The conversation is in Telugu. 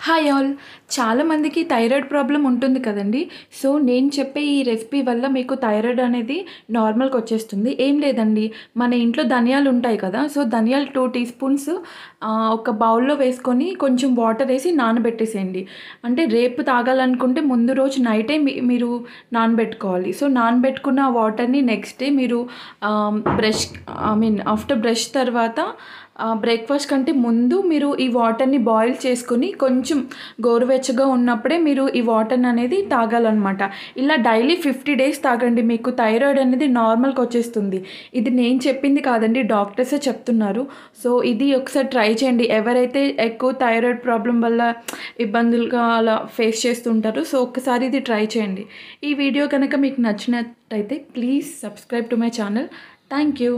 Hi all. చాలామందికి థైరాయిడ్ ప్రాబ్లం ఉంటుంది కదండి. సో నేను చెప్పే ఈ రెసిపీ వల్ల మీకు థైరాయిడ్ అనేది నార్మల్‌గా వచ్చేస్తుంది. ఏం లేదండి, మన ఇంట్లో ధనియాలు ఉంటాయి కదా. సో ధనియాలు 2 టీ స్పూన్స్ ఒక బౌల్‌లో వేసుకొని కొంచెం వాటర్ వేసి నానబెట్టేసేయండి. అంటే రేపు తాగాలనుకుంటే ముందు రోజు నైటే మీరు నానబెట్టుకోవాలి. సో నానబెట్టుకున్న వాటర్‌ని నెక్స్ట్ డే మీరు ఆఫ్టర్ బ్రష్ తర్వాత బ్రేక్‌ఫాస్ట్ కంటే ముందు మీరు ఈ వాటర్‌ని బాయిల్ చేసుకొని కొంచెం గోరువెచ్చగా ఉన్నప్పుడే మీరు ఈ వాటర్‌ని అనేది తాగాలన్నమాట. ఇలా డైలీ 50 డేస్ తాగండి. మీకు థైరాయిడ్ అనేది నార్మల్‌గా వచ్చేస్తుంది. ఇది నేను చెప్పింది కాదండి, డాక్టర్సే చెప్తున్నారు. సో ఇది ఒకసారి ట్రై చేయండి. ఎవరైతే ఎక్కువ థైరాయిడ్ ప్రాబ్లం వల్ల ఇబ్బందులుగా అలా ఫేస్ చేస్తుంటారో సో ఒక్కసారి ఇది ట్రై చేయండి. ఈ వీడియో కనుక మీకు నచ్చినట్టయితే please subscribe to my channel. Thank you.